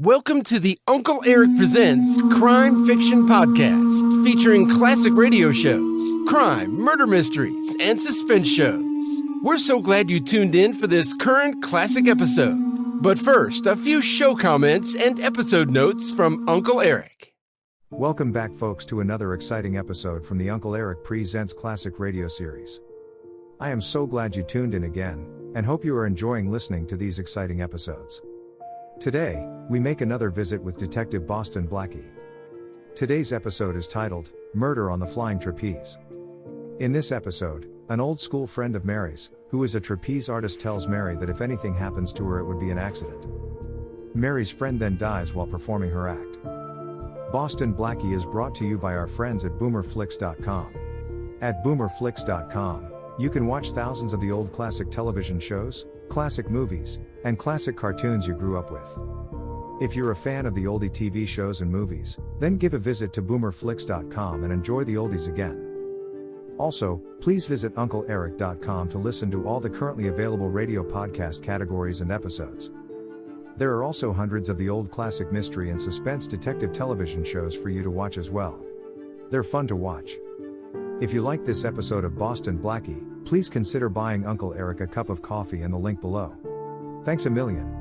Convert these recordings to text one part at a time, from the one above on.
Welcome to the Uncle Erich Presents Crime Fiction Podcast, featuring classic radio shows, crime, murder mysteries, and suspense shows. We're so glad you tuned in for this current classic episode. But first, a few show comments and episode notes from Uncle Erich. Welcome back, folks, to another exciting episode from the Uncle Erich Presents Classic Radio Series. I am so glad you tuned in again, and hope you are enjoying listening to these exciting episodes. Today, we make another visit with Detective Boston Blackie. Today's episode is titled, Murder on the Flying Trapeze. In this episode, an old school friend of Mary's, who is a trapeze artist, tells Mary that if anything happens to her it would be an accident. Mary's friend then dies while performing her act. Boston Blackie is brought to you by our friends at boomerflix.com. At boomerflix.com, you can watch thousands of the old classic television shows, classic movies, and classic cartoons you grew up with. If you're a fan of the oldie TV shows and movies, then give a visit to boomerflix.com and enjoy the oldies again. Also, please visit uncleeric.com to listen to all the currently available radio podcast categories and episodes. There are also hundreds of the old classic mystery and suspense detective television shows for you to watch as well. They're fun to watch. If you like this episode of Boston Blackie, please consider buying Uncle Erich a cup of coffee in the link below. Thanks a million.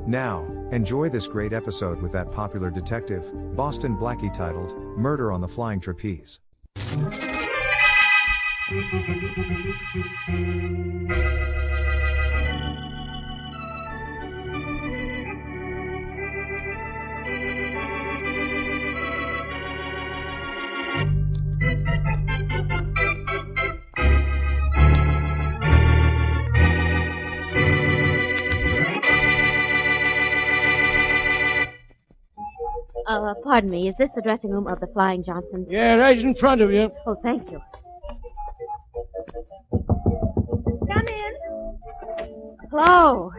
Now, enjoy this great episode with that popular detective, Boston Blackie, titled, Murder on the Flying Trapeze. Pardon me, is this the dressing room of the Flying Johnsons? Yeah, right in front of you. Oh, thank you. Come in. Hello.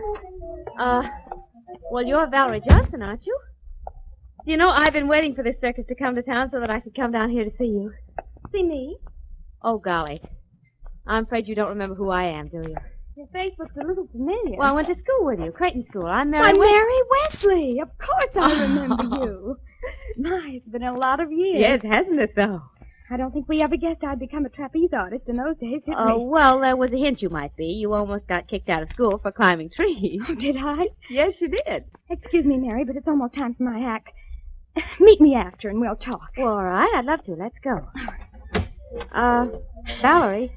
Well, you're Valerie Johnson, aren't you? You know, I've been waiting for this circus to come to town so that I could come down here to see you. See me? Oh, golly. I'm afraid you don't remember who I am, do you? Your face looks a little familiar. Well, I went to school with you, Creighton School. I'm Mary Mary Wesley. Of course I remember you. My, it's been a lot of years. Yes, hasn't it, though? I don't think we ever guessed I'd become a trapeze artist in those days, did Oh, we? well, there was a hint you might be. You almost got kicked out of school for climbing trees. Oh, did I? Yes, you did. Excuse me, Mary, but it's almost time for my act. Meet me after and we'll talk. Well, all right, I'd love to. Let's go. Valerie,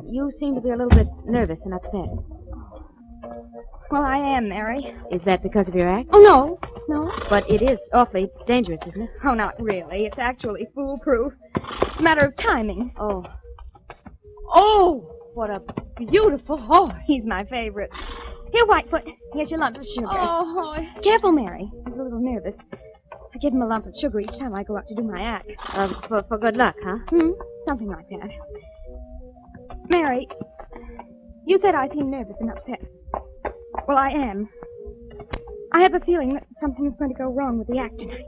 you seem to be a little bit nervous and upset. Well, I am, Mary. Is that because of your act? Oh, no. No? But it is awfully dangerous, isn't it? Oh, not really. It's actually foolproof. It's a matter of timing. Oh. Oh, what a beautiful horse. He's my favorite. Here, Whitefoot. Here's your lump of sugar. Oh. Careful, Mary. He's a little nervous. I give him a lump of sugar each time I go out to do my act. For good luck, huh? Something like that. Mary, you said I seem nervous and upset. Well, I am. I have a feeling that something's going to go wrong with the act tonight.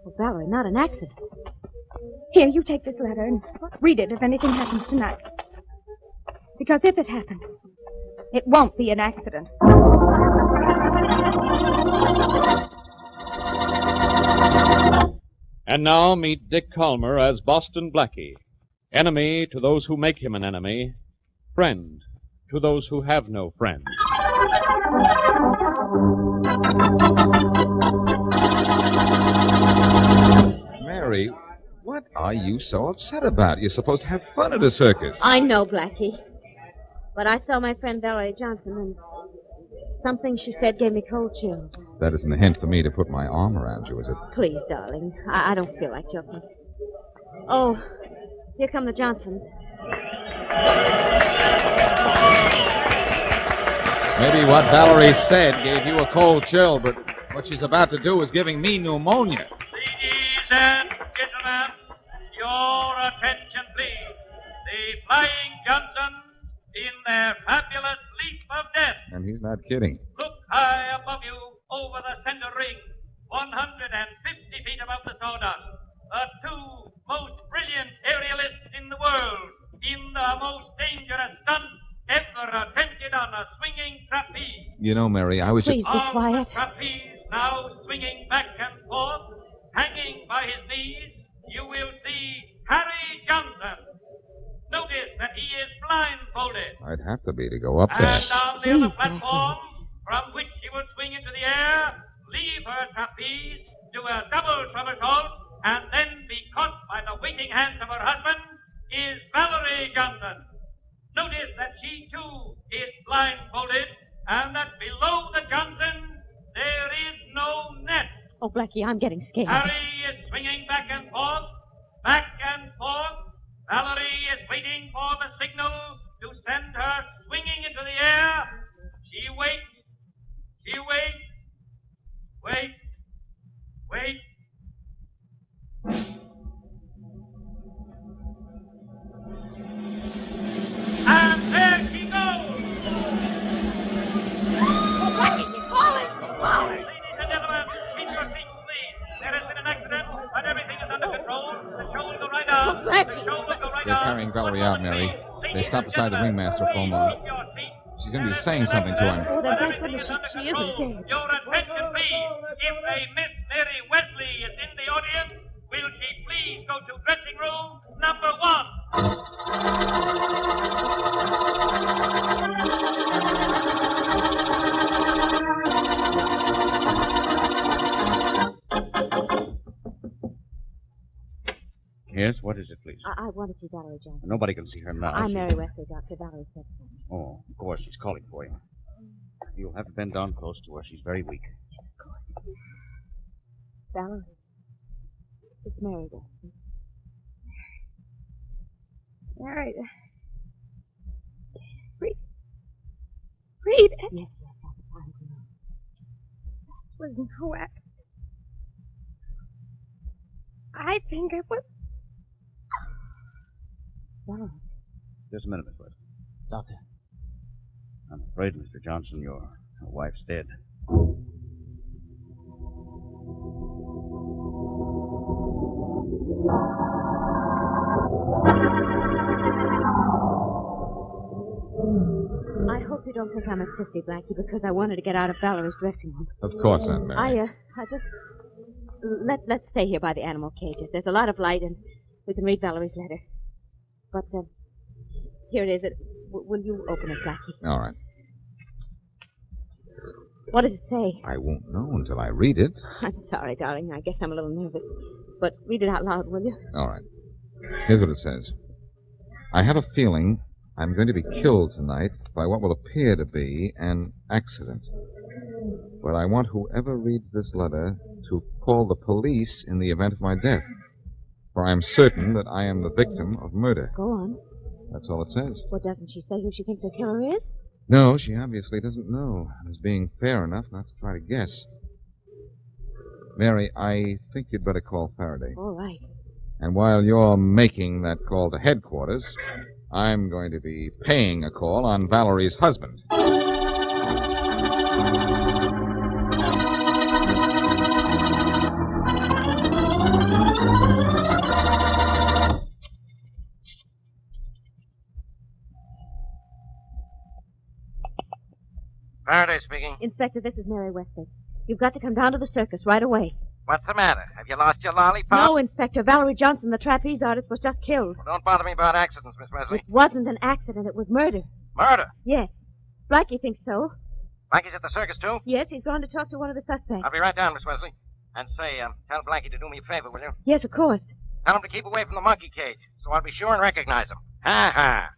Well, Valerie, not an accident. Here, you take this letter and read it if anything happens tonight. Because if it happens, it won't be an accident. And now meet Dick Calmer as Boston Blackie. Enemy to those who make him an enemy. Friend to those who have no friend. Mary, what are you so upset about? You're supposed to have fun at a circus. I know, Blackie. But I saw my friend Valerie Johnson, and something she said gave me cold chills. That isn't a hint for me to put my arm around you, is it? Please, darling. I don't feel like joking. Oh, here come the Johnsons. Maybe what Valerie said gave you a cold chill, but what she's about to do is giving me pneumonia. Ladies and gentlemen, your attention, please. The Flying Johnsons in their fabulous leap of death. And he's not kidding. Look high above you over the center ring, 150 feet above the sawdust. The two most brilliant aerialists in the world in the most dangerous stunt ever attempted on a swinging trapeze. You know, Mary, I was Please just... be quiet. The trapeze now swinging swinging back and forth, hanging by his knees, you will see Harry Johnson. Notice that he is blindfolded. I'd have to be to go up there. And on the other platform, from which she will swing into the air, leave her trapeze, do a double somersault, and then be caught by the waiting hands of her husband, is Valerie Johnson. Notice that she, too, is blindfolded, and that below the Johnson, there is no net. Oh, Blackie, I'm getting scared. Harry is swinging back and forth, back and forth. Valerie is waiting for the signal to send her swinging into the air. She waits. She waits. Wait. Wait. And there she goes. Oh, Blackie, she's falling. She's falling. Ladies and gentlemen, keep your seats, please. There has been an accident, but everything is under control. The show will go right on. Oh, Blackie. The show will go right They're on. carrying Valerie out, Mary. They Ladies stopped and beside the gentlemen, ringmaster for a moment. keep your seats. She's going to be saying something to him. Oh, then But thank goodness everything she is under isn't control. dead. Your attention, please. If a Miss Mary Wesley is in the audience, will she please go to dressing room number 1? Yes, what is it, please? I want to see Valerie Johnson. Nobody can see her now. I'm Mary Wesley, Dr. Valerie said so. Oh, of course, she's calling for you. You'll have to bend down close to her. She's very weak. Valerie. It's Mary Wesley. All right. Read. Yes, I have time to know. Was no act. I think it was. Valerie. Just a minute, Miss West. Doctor. I'm afraid, Mr. Johnson, your wife's dead. I hope you don't think I'm a sissy, Blackie, because I wanted to get out of Valerie's dressing room. Of course not, Mary. I just... Let's stay here by the animal cages. There's a lot of light, and we can read Valerie's letter. But, here it is. Will you open it, Blackie? All right. What does it say? I won't know until I read it. I'm sorry, darling. I guess I'm a little nervous. But read it out loud, will you? All right. Here's what it says. I have a feeling I'm going to be killed tonight by what will appear to be an accident. But I want whoever reads this letter to call the police in the event of my death. For I'm certain that I am the victim of murder. Go on. That's all it says. Well, doesn't she say who she thinks her killer is? No, she obviously doesn't know. I was being fair enough not to try to guess. Mary, I think you'd better call Faraday. All right. And while you're making that call to headquarters, I'm going to be paying a call on Valerie's husband. Faraday speaking. Inspector, this is Mary Wesley. You've got to come down to the circus right away. What's the matter? Have you lost your lollipop? No, Inspector. Valerie Johnson, the trapeze artist, was just killed. Well, don't bother me about accidents, Miss Wesley. It wasn't an accident. It was murder. Murder? Yes. Blackie thinks so. Blankie's at the circus, too? Yes, he's gone to talk to one of the suspects. I'll be right down, Miss Wesley. And say, tell Blackie to do me a favor, will you? Yes, of course. Tell him to keep away from the monkey cage, so I'll be sure and recognize him. Ha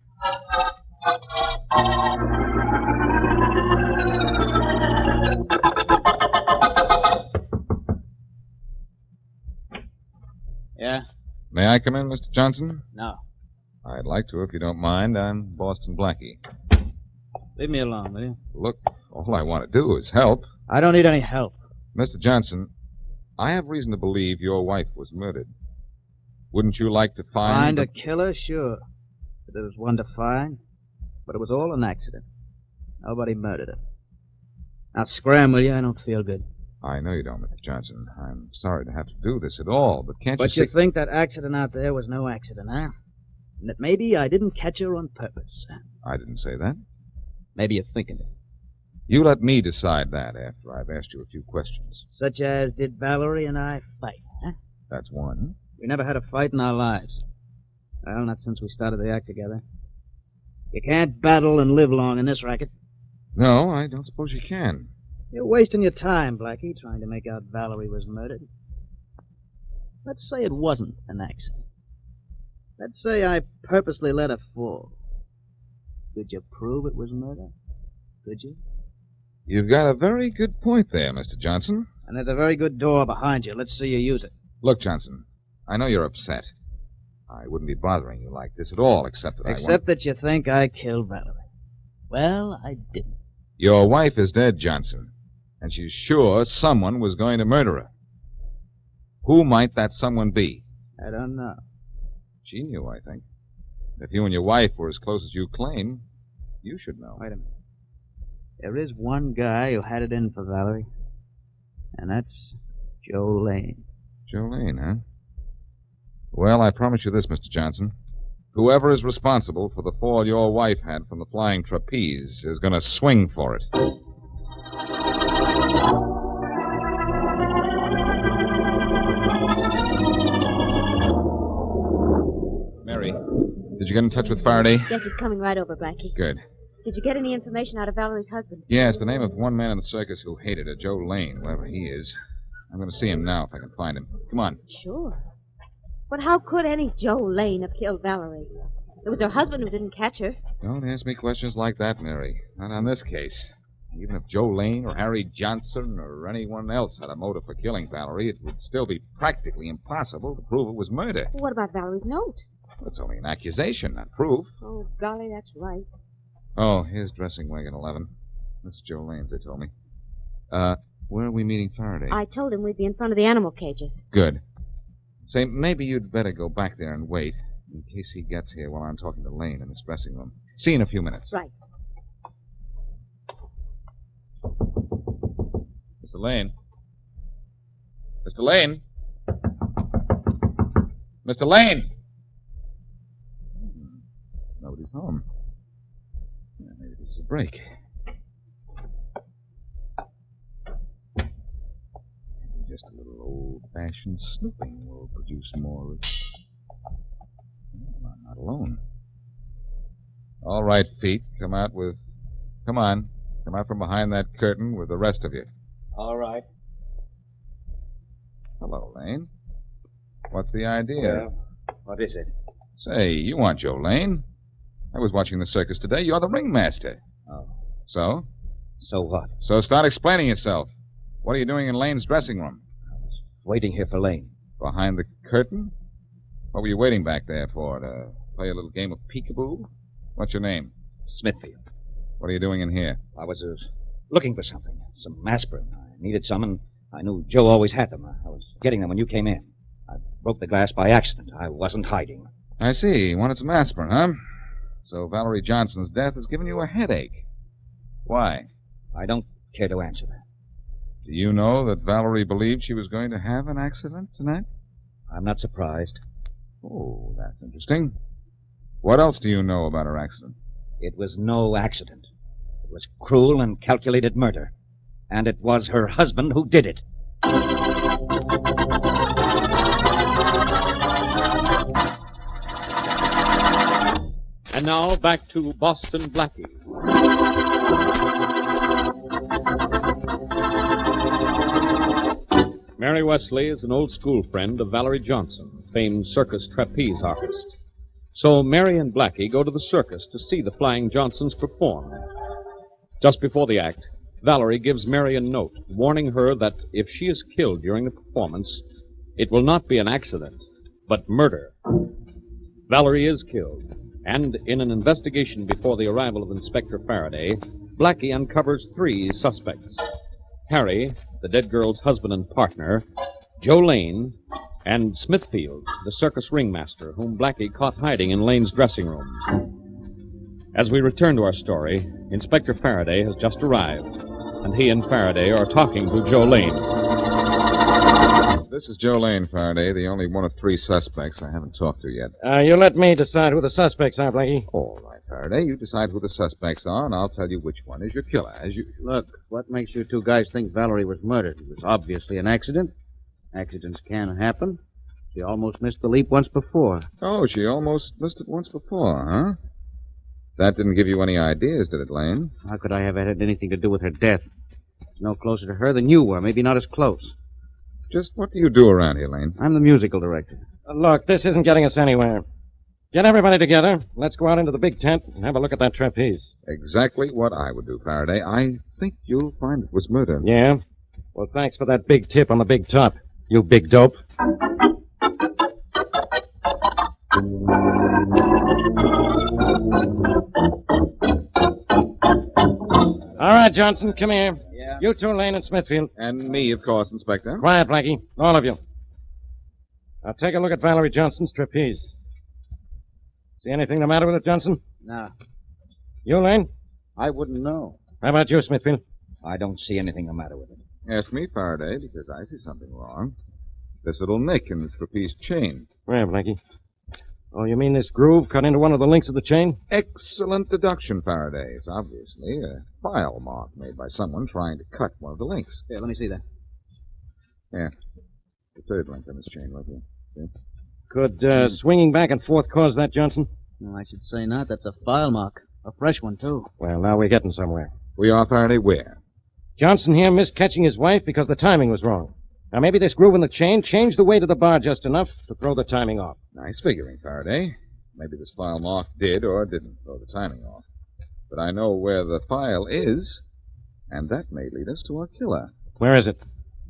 Yeah? May I come in, Mr. Johnson? No. I'd like to, if you don't mind. I'm Boston Blackie. Leave me alone, will you? Look, all I want to do is help. I don't need any help. Mr. Johnson, I have reason to believe your wife was murdered. Wouldn't you like to find... Find a killer? Sure. If there was one to find. But it was all an accident. Nobody murdered her. Now scram, will you? I don't feel good. I know you don't, Mr. Johnson. I'm sorry to have to do this at all, but can't But you you think that accident out there was no accident, huh? And that maybe I didn't catch her on purpose. I didn't say that. Maybe you're thinking it. You let me decide that after I've asked you a few questions. Such as, did Valerie and I fight, huh? That's one. We never had a fight in our lives. Well, not since we started the act together. You can't battle and live long in this racket. No, I don't suppose you can. You're wasting your time, Blackie, trying to make out Valerie was murdered. Let's say it wasn't an accident. Let's say I purposely let her fall. Could you prove it was murder? Could you? You've got a very good point there, Mr. Johnson. And there's a very good door behind you. Let's see you use it. Look, Johnson, I know you're upset. I wouldn't be bothering you like this at all, except that Except that you think I killed Valerie. Well, I didn't. Your wife is dead, Johnson, and she's sure someone was going to murder her. Who might that someone be? I don't know. She knew, I think. If you and your wife were as close as you claim, you should know. Wait a minute. There is one guy who had it in for Valerie, and that's Joe Lane. Joe Lane, huh? Well, I promise you this, Mr. Johnson. Whoever is responsible for the fall your wife had from the flying trapeze is going to swing for it. Mary, did you get in touch with Faraday? Yes, he's coming right over, Blackie. Good. Did you get any information out of Valerie's husband? Yes, the name of one man in the circus who hated her, Joe Lane, whoever he is. I'm going to see him now if I can find him. Come on. Sure. But how could any Joe Lane have killed Valerie? It was her husband who didn't catch her. Don't ask me questions like that, Mary. Not on this case. Even if Joe Lane or Harry Johnson or anyone else had a motive for killing Valerie, it would still be practically impossible to prove it was murder. What about Valerie's note? It's only an accusation, not proof. Oh, golly, that's right. Oh, here's dressing wagon 11. This is Joe Lane's, they told me. Where are we meeting Faraday? I told him we'd be in front of the animal cages. Good. Say, maybe you'd better go back there and wait, in case he gets here while I'm talking to Lane in this dressing room. See you in a few minutes. Right. Mr. Lane. Mr. Lane. Mr. Lane! Nobody's home. Yeah, maybe this is a break. Just a little old-fashioned snooping will produce more. I'm not alone. All right, Pete. Come out from behind that curtain with the rest of you. All right. Hello, Lane. What's the idea? Well, what is it? Say, you aren't Joe Lane. I was watching the circus today. You're the ringmaster. Oh. So? So what? So start explaining yourself. What are you doing in Lane's dressing room? I was waiting here for Lane. Behind the curtain? What were you waiting back there for? To play a little game of peekaboo? What's your name? Smithfield. What are you doing in here? I was looking for something. Some aspirin. I needed some, and I knew Joe always had them. I was getting them when you came in. I broke the glass by accident. I wasn't hiding. I see. You wanted some aspirin, huh? So Valerie Johnson's death has given you a headache. Why? I don't care to answer that. Do you know that Valerie believed she was going to have an accident tonight? I'm not surprised. Oh, that's interesting. What else do you know about her accident? It was no accident. It was cruel and calculated murder. And it was her husband who did it. And now back to Boston Blackie. Mary Wesley is an old school friend of Valerie Johnson, famed circus trapeze artist. So Mary and Blackie go to the circus to see the Flying Johnsons perform. Just before the act, Valerie gives Mary a note warning her that if she is killed during the performance, it will not be an accident, but murder. Valerie is killed, and in an investigation before the arrival of Inspector Faraday, Blackie uncovers 3 suspects. Harry, the dead girl's husband and partner, Joe Lane, and Smithfield, the circus ringmaster, whom Blackie caught hiding in Lane's dressing room. As we return to our story, Inspector Faraday has just arrived, and he and Faraday are talking to Joe Lane. This This is Joe Lane, Faraday, the only one of 3 suspects I haven't talked to yet. You let me decide who the suspects are, Blackie. All right, Faraday. You decide who the suspects are, and I'll tell you which one is your killer, as you... Look, what makes you 2 guys think Valerie was murdered? It was obviously an accident. Accidents can happen. She almost missed the leap once before. Oh, she almost missed it once before, huh? That didn't give you any ideas, did it, Lane? How could I have had anything to do with her death? I was no closer to her than you were, maybe not as close. Just what do you do around here, Lane? I'm the musical director. Look, this isn't getting us anywhere. Get everybody together. Let's go out into the big tent and have a look at that trapeze. Exactly what I would do, Faraday. I think you'll find it was murder. Yeah? Well, thanks for that big tip on the big top, you big dope. All right, Johnson, come here. Yeah? You 2, Lane and Smithfield. And me, of course, Inspector. Quiet, Blackie. All of you. Now take a look at Valerie Johnson's trapeze. See anything the matter with it, Johnson? No. You, Lane? I wouldn't know. How about you, Smithfield? I don't see anything the matter with it. Ask me, Faraday, because I see something wrong. This little nick in the trapeze chain. Where, Blackie? Oh, you mean this groove cut into one of the links of the chain? Excellent deduction, Faraday. It's obviously a file mark made by someone trying to cut one of the links. Here, let me see that. Yeah. The 3rd link on this chain, right here. See? Could swinging back and forth cause that, Johnson? No, I should say not. That's a file mark. A fresh one, too. Well, now we're getting somewhere. We are, Faraday, where? Johnson here missed catching his wife because the timing was wrong. Now, maybe this groove in the chain changed the weight of the bar just enough to throw the timing off. Nice figuring, Faraday. Maybe this file mark did or didn't throw the timing off. But I know where the file is, and that may lead us to our killer. Where is it?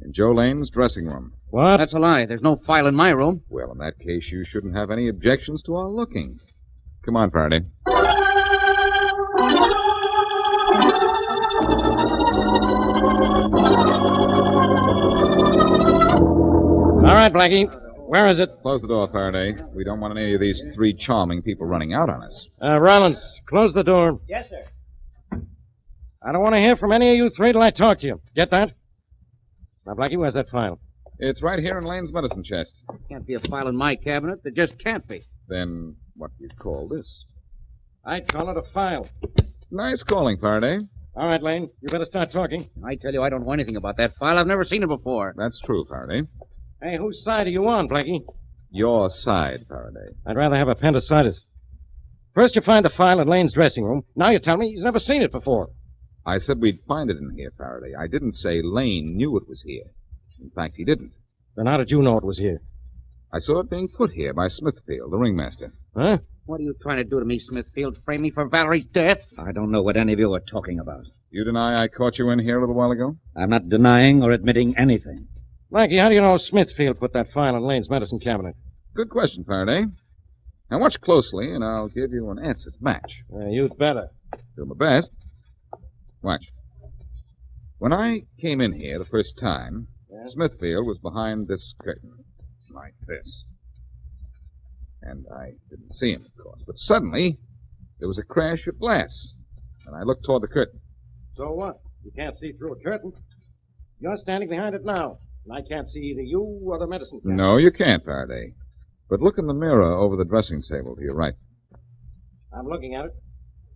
In Joe Lane's dressing room. What? That's a lie. There's no file in my room. Well, in that case, you shouldn't have any objections to our looking. Come on, Faraday. All right, Blackie. Where is it? Close the door, Faraday. We don't want any of these 3 charming people running out on us. Rollins, close the door. Yes, sir. I don't want to hear from any of you 3 till I talk to you. Get that? Now, Blackie, where's that file? It's right here in Lane's medicine chest. Can't be a file in my cabinet. There just can't be. Then what do you call this? I'd call it a file. Nice calling, Faraday. All right, Lane. You better start talking. I tell you, I don't know anything about that file. I've never seen it before. That's true, Faraday. Hey, whose side are you on, Blackie? Your side, Faraday. I'd rather have appendicitis. First you find the file in Lane's dressing room. Now you tell me he's never seen it before. I said we'd find it in here, Faraday. I didn't say Lane knew it was here. In fact, he didn't. Then how did you know it was here? I saw it being put here by Smithfield, the ringmaster. Huh? What are you trying to do to me, Smithfield? Frame me for Valerie's death? I don't know what any of you are talking about. You deny I caught you in here a little while ago? I'm not denying or admitting anything. Blackie, how do you know Smithfield put that file in Lane's medicine cabinet? Good question, Faraday. Now watch closely, and I'll give you an answer to match. You'd better. Do my best. Watch. When I came in here the first time, Smithfield was behind this curtain, like this. And I didn't see him, of course. But suddenly, there was a crash of glass, and I looked toward the curtain. So what? You can't see through a curtain. You're standing behind it now, and I can't see either you or the medicine cabinet. No, you can't, Faraday. But look in the mirror over the dressing table to your right. I'm looking at it.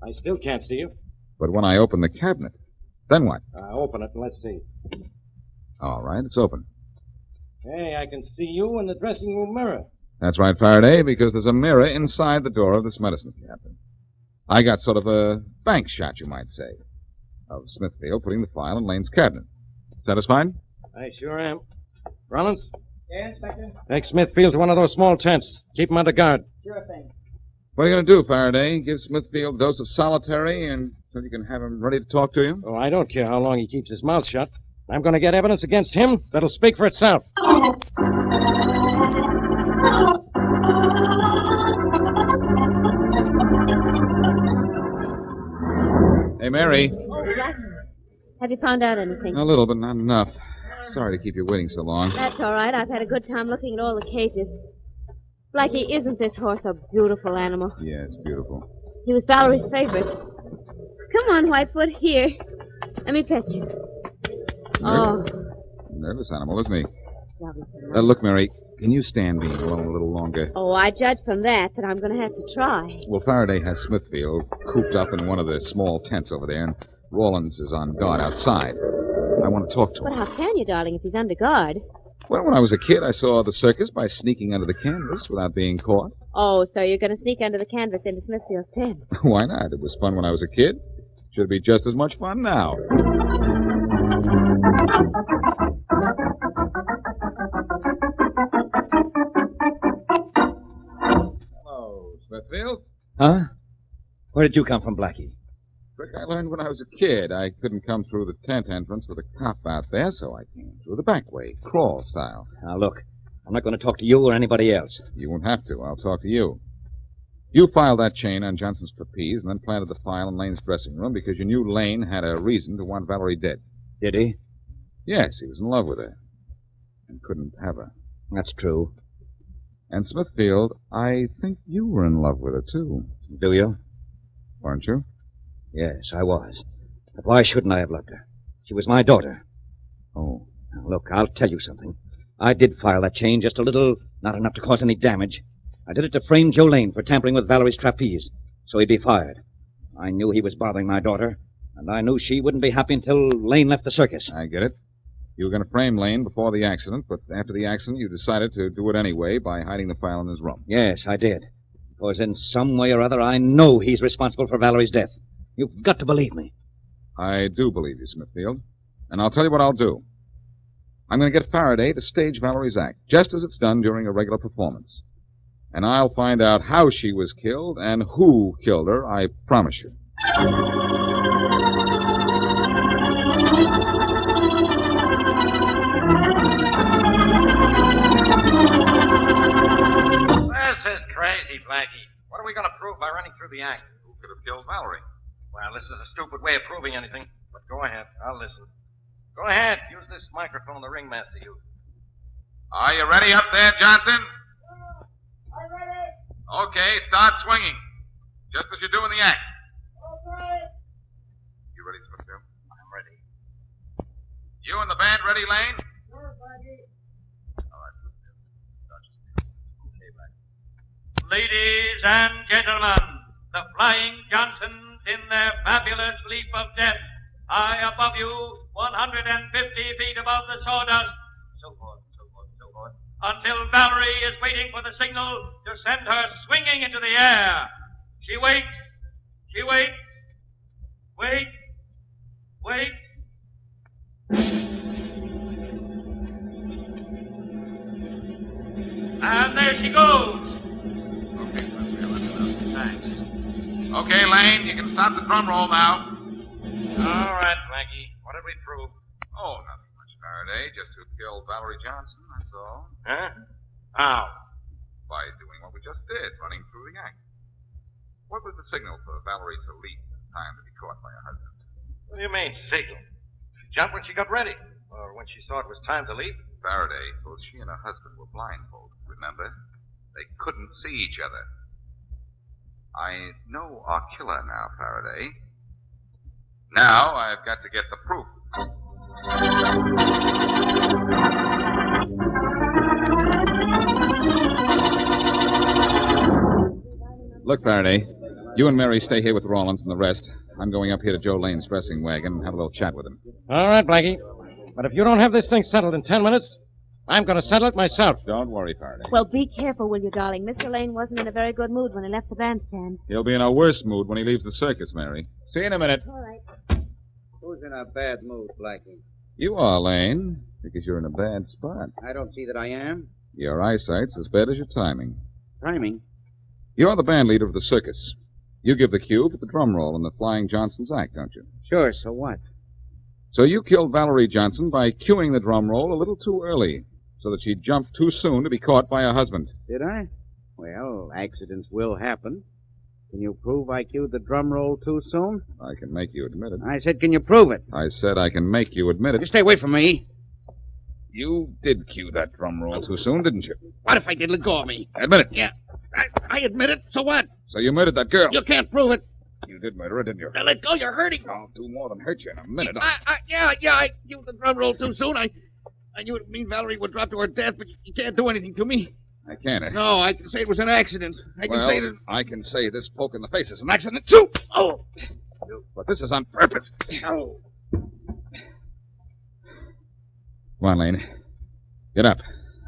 I still can't see you. But when I open the cabinet, then what? Open it and let's see. All right, it's open. Hey, I can see you in the dressing room mirror. That's right, Faraday, because there's a mirror inside the door of this medicine cabinet. I got sort of a bank shot, you might say, of Smithfield putting the file in Lane's cabinet. Satisfied? I sure am. Rollins? Yeah, Inspector? Take Smithfield to one of those small tents. Keep him under guard. Sure thing. What are you going to do, Faraday? Give Smithfield a dose of solitary and so you can have him ready to talk to you? Oh, I don't care how long he keeps his mouth shut. I'm going to get evidence against him that'll speak for itself. Hey, Mary. Oh, Blackie. Have you found out anything? A little, but not enough. Sorry to keep you waiting so long. That's all right. I've had a good time looking at all the cages. Blackie, isn't this horse a beautiful animal? Yeah, it's beautiful. He was Valerie's favorite. Come on, Whitefoot, here. Let me pet you. Oh. Nervous animal, isn't he? shall we, Sir? Look, Mary, can you stand being alone a little longer? Oh, I judge from that I'm going to have to try. Well, Faraday has Smithfield cooped up in one of the small tents over there, and Rawlins is on guard outside. I want to talk to him. But how can you, darling, if he's under guard? Well, when I was a kid, I saw the circus by sneaking under the canvas without being caught. Oh, so you're going to sneak under the canvas into Smithfield's tent. Why not? It was fun when I was a kid. Should be just as much fun now. Hello, Smithfield. Huh? Where did you come from, Blackie? Trick I learned when I was a kid. I couldn't come through the tent entrance with a cop out there, so I came through the back way, crawl style. Now, look, I'm not going to talk to you or anybody else. You won't have to. I'll talk to you. You filed that chain on Johnson's trapeze and then planted the file in Lane's dressing room because you knew Lane had a reason to want Valerie dead. Did he? Yes, he was in love with her and couldn't have her. That's true. And Smithfield, I think you were in love with her, too. Do you? Weren't you? Yes, I was. But why shouldn't I have loved her? She was my daughter. Oh. Now, look, I'll tell you something. I did file that chain just a little, not enough to cause any damage. I did it to frame Joe Lane for tampering with Valerie's trapeze, so he'd be fired. I knew he was bothering my daughter, and I knew she wouldn't be happy until Lane left the circus. I get it. You were going to frame Lane before the accident, but after the accident, you decided to do it anyway by hiding the file in his room. Yes, I did. Because in some way or other, I know he's responsible for Valerie's death. You've got to believe me. I do believe you, Smithfield. And I'll tell you what I'll do. I'm going to get Faraday to stage Valerie's act, just as it's done during a regular performance. And I'll find out how she was killed and who killed her, I promise you. This is crazy, Blackie. What are we going to prove by running through the act? Who could have killed Valerie? Well, this is a stupid way of proving anything. But go ahead. I'll listen. Go ahead. Use this microphone the ringmaster used. Are you ready up there, Johnson? I'm ready. Okay, start swinging. Just as you do in the act. Okay. You ready, Smithfield? I'm ready. You and the band ready, Lane? Sure, Blackie. All right, Smithfield. Okay, Blackie. Ladies and gentlemen, the Flying Johnsons in their fabulous leap of death, high above you, 150 feet above the sawdust, so forth, until Valerie is waiting for the signal to send her swinging into the air. She waits. Wait. And there she goes. Okay, Smithfield, that's enough. Thanks. Okay, Lane, you can stop the drum roll now. All right, Blackie. What did we prove? Oh, nothing much, Faraday. Just who killed Valerie Johnson, that's all. Huh? How? By doing what we just did, running through the act. What was the signal for Valerie to leap in time to be caught by her husband? What do you mean, signal? She jumped when she got ready. Or when she saw it was time to leap. Faraday, both she and her husband were blindfolded, remember? They couldn't see each other. I know our killer now, Faraday. Now I've got to get the proof. Look, Faraday, you and Mary stay here with Rawlins and the rest. I'm going up here to Joe Lane's dressing wagon and have a little chat with him. All right, Blackie. But if you don't have this thing settled in 10 minutes, I'm going to settle it myself. Don't worry, Faraday. Well, be careful, will you, darling? Mr. Lane wasn't in a very good mood when he left the bandstand. He'll be in a worse mood when he leaves the circus, Mary. See you in a minute. All right. Who's in a bad mood, Blackie? You are, Lane, because you're in a bad spot. I don't see that I am. Your eyesight's as bad as your timing. Timing? You're the band leader of the circus. You give the cue for the drum roll in the Flying Johnson's act, don't you? Sure, so what? So you killed Valerie Johnson by cueing the drum roll a little too early, so that she jumped too soon to be caught by her husband. Did I? Well, accidents will happen. Can you prove I cued the drum roll too soon? I can make you admit it. I said, can you prove it? I said I can make you admit You it. stay away from me. You did cue that drum roll too soon, didn't you? What if I did? Let go of me. Admit it. Yeah, I admit it. So what? So you murdered that girl. You can't prove it. You did murder her, didn't you? Now let go. You're hurting me. I'll do more than hurt you in a minute. I cued the drum roll too soon. I knew it would mean Valerie would drop to her death, but you can't do anything to me. I can't. No, I can say it was an accident. I can Well, say that... I can say this poke in the face is an accident, too. Oh! But this is on purpose. Oh. Come on, Lane. Get up.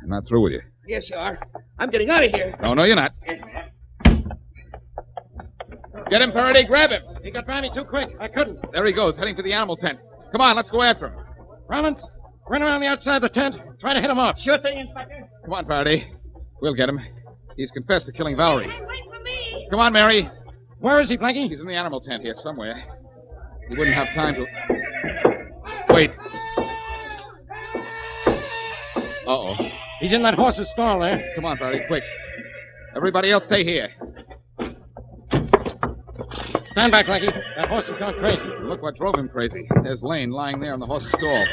I'm not through with you. Yes, you are. I'm getting out of here. No, you're not. Get him, Faraday. Grab him. He got by me too quick. I couldn't. There he goes, heading for the animal tent. Come on, let's go after him. Rollins, run around the outside of the tent. Try to hit him off. Sure thing, Inspector. Come on, Faraday. We'll get him. He's confessed to killing Valerie. Hey, wait for me. Come on, Mary. Where is he, Blackie? He's in the animal tent here somewhere. He wouldn't have time to... Wait. Uh-oh. He's in that horse's stall there. Come on, Faraday, quick. Everybody else stay here. Stand back, Blackie. That horse has gone crazy. Look what drove him crazy. There's Lane lying there in the horse's stall.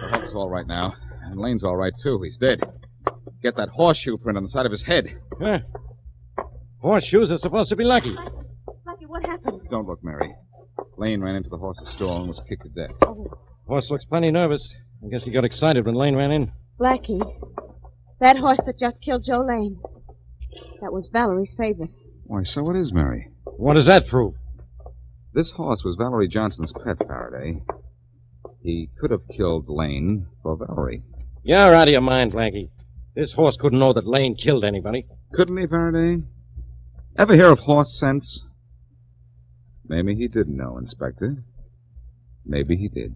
The horse is all right now. And Lane's all right, too. He's dead. Get that horseshoe print on the side of his head. Huh. Horseshoes are supposed to be lucky. Blackie, what happened? Don't look, Mary. Lane ran into the horse's stall and was kicked to death. Horse looks plenty nervous. I guess he got excited when Lane ran in. Blackie, that horse that just killed Joe Lane, that was Valerie's favorite. Why, so it is, Mary. What does that prove? This horse was Valerie Johnson's pet, Faraday. He could have killed Lane for Valerie. You're out of your mind, Blackie. This horse couldn't know that Lane killed anybody. Couldn't he, Faraday? Ever hear of horse sense? Maybe he didn't know, Inspector. Maybe he did.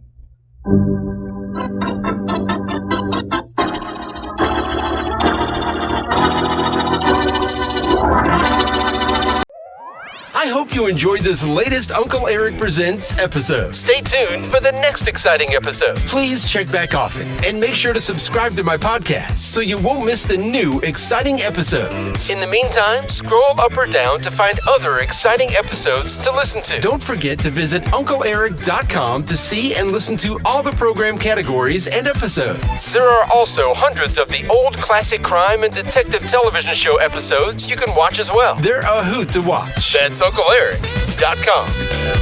I hope you enjoyed this latest Uncle Eric Presents episode. Stay tuned for the next exciting episode. Please check back often and make sure to subscribe to my podcast so you won't miss the new exciting episodes. In the meantime, scroll up or down to find other exciting episodes to listen to. Don't forget to visit UncleEric.com to see and listen to all the program categories and episodes. There are also hundreds of the old classic crime and detective television show episodes you can watch as well. They're a hoot to watch. That's UncleEric.com.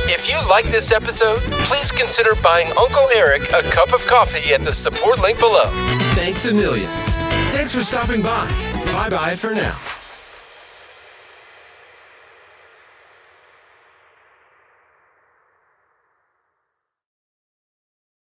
If you like this episode, please consider buying Uncle Eric a cup of coffee at the support link below. Thanks a million. Thanks for stopping by. Bye-bye for now.